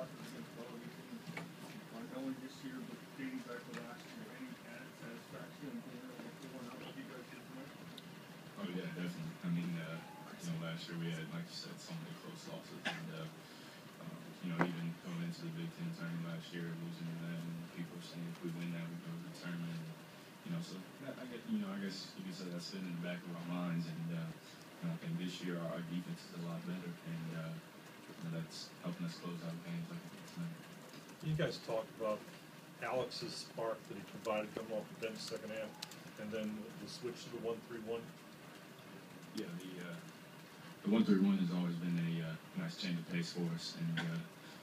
losses against both of you, not only this year but dating back to last year. Any added satisfaction in being able to pull one out like you guys did tonight? Oh yeah, definitely. I mean, last year we had, like you said, so many close losses, and even going into the Big Ten tournament last year, losing to them, and people were saying if we win that, we go to the tournament. And, so I guess you could say that's been in the back of our minds, and I think this year our defense is a lot better, and that's helping us close out games like tonight. You guys talked about Alex's spark that he provided coming off the bench second half, and then the switch to the 1-3-1. Yeah, the 1-3-1 has always been a nice change of pace for us, and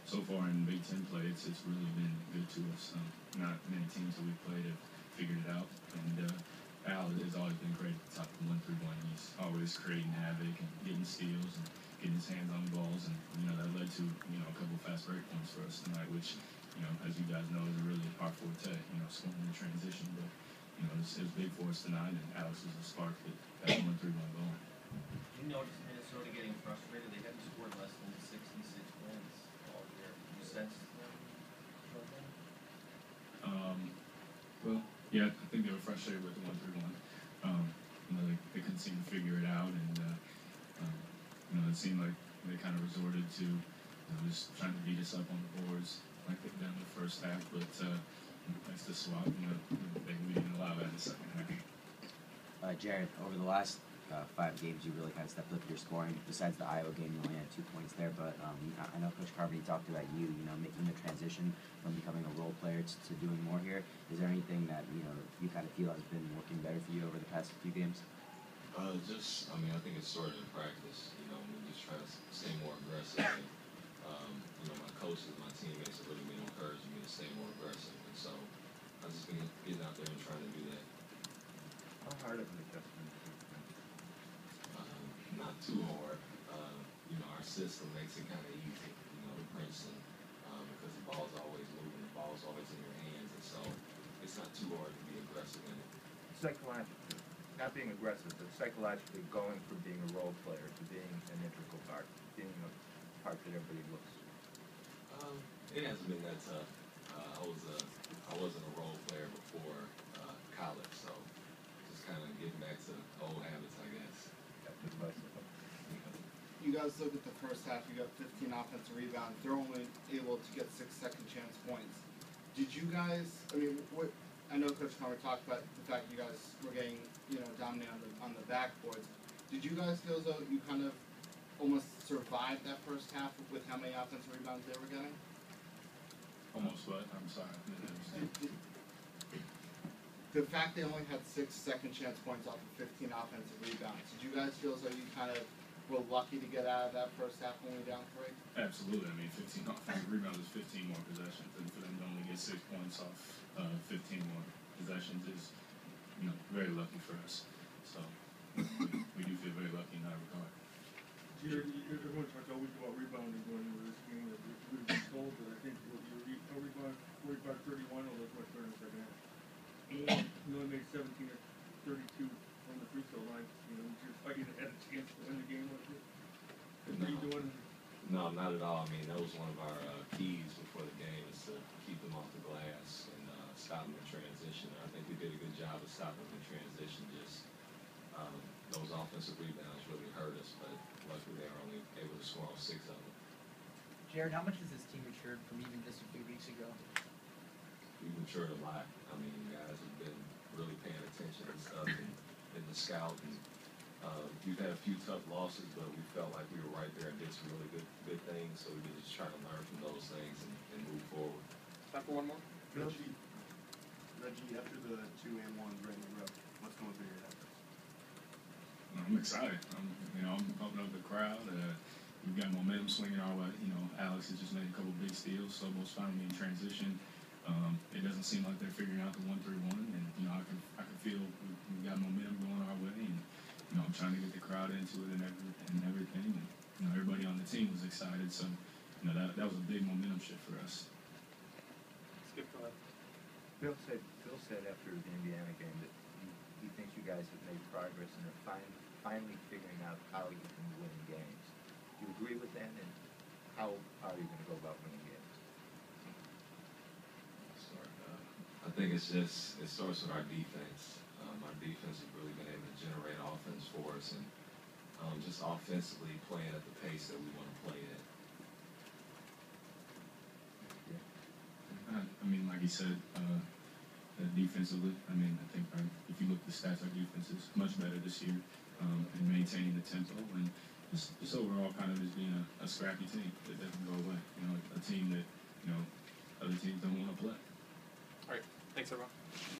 so far in Big Ten play, it's really been good to us. Not many teams that we've played have figured it out, and Al has always been great at the top of the 1-3-1. He's always creating havoc and getting steals and getting his hands on balls, and that led to a couple fast break points for us tonight, which as you guys know is a really our forte. Scoring in transition, but it was big for us tonight, and Alex was a spark that got the 1-3-1 going. You notice Minnesota getting frustrated. They haven't scored less than 66 wins all year. You sense them struggling? Well, yeah, I think they were frustrated with the 1-3-1. They couldn't seem to figure it out, and it seemed like they kind of resorted to just trying to beat us up on the boards like they've done in the first half. But thanks to Swap, we didn't allow that in the second half. Jared, over the last 5 games, you really kind of stepped up your scoring. Besides the Iowa game, you only had 2 points there, but I know Coach Carvey talked about you making the transition from becoming a role player to doing more here. Is there anything that you kind of feel has been working better for you over the past few games? I think it's sort of in practice. We just try to stay more aggressive. And, my coaches, my teammates have really been encouraging me to stay more aggressive, and so I've just been getting out there and trying to do that. How hard of an adjustment? Not too hard. Our system makes it kind of easy, Princeton, because the ball's always moving, the ball's always in your hands, and so it's not too hard to be aggressive in it. Psychologically, not being aggressive, but psychologically going from being a role player to being an integral part, being a part that everybody looks. It hasn't been that tough. I wasn't a role player before college, so just kind of getting back to old habits, I guess. You guys look at the first half, you got 15 offensive rebounds. They're only able to get 6 second chance points. Did you guys, I know Coach Conway talked about the fact you guys were getting, dominated on the backboards. Did you guys feel as though you kind of almost survived that first half with how many offensive rebounds they were getting? Almost what? I'm sorry. I didn't understand. The fact they only had 6 second chance points off of 15 offensive rebounds, did you guys feel as though you kind of were lucky to get out of that first half only down 3? Absolutely. 15 offensive rebounds is 15 more possessions, and for them to only get 6 points off 15 more possessions is, very lucky for us. So we do feel very lucky in that regard. Jared, everyone talked always about rebounding going into this game. We've been told that I think you rebound 45-31, or that's much better in the second half. You only made 17 or 32 from the free throw line. Just like you had a chance to win the game like this. What are you doing? No, not at all. That was one of our keys before the game, is to keep them off the glass and stop them in transition. I think we did a good job of stopping them in transition. Just those offensive rebounds really hurt us, but luckily they were only able to score on 6 of them. Jared, how much has this team matured from even just a few weeks ago? We've matured a lot. Guys have been really paying attention and stuff in the scout. And we've had a few tough losses, but we felt like we were right there and did some really good things. So we just try to learn from those things and move forward. Time for one more. Reggie, after the 2 and 1 right in a row, what's going through your head? I'm excited. I'm pumping up the crowd. We've got momentum swinging our way. Alex has just made a couple big steals. Sobo's finally in transition. It doesn't seem like they're figuring out the 1-3-1, and I can feel we've got momentum going our way, and I'm trying to get the crowd into it and everything. And everybody on the team was excited, so that was a big momentum shift for us. Skip, go ahead. Bill said after the Indiana game that he thinks you guys have made progress and are finally figuring out how you can win games. Do you agree with that, and how are you going to go about winning games? think it starts with our defense. Our defense has really been able to generate offense for us, and just offensively playing at the pace that we want to play at. I mean, like you said, defensively, I mean, I think if you look at the stats, our defense is much better this year, and maintaining the tempo, and just overall kind of just being a scrappy team that doesn't go away. You know, a team that, you know, other teams don't want to play. All right, thanks everyone.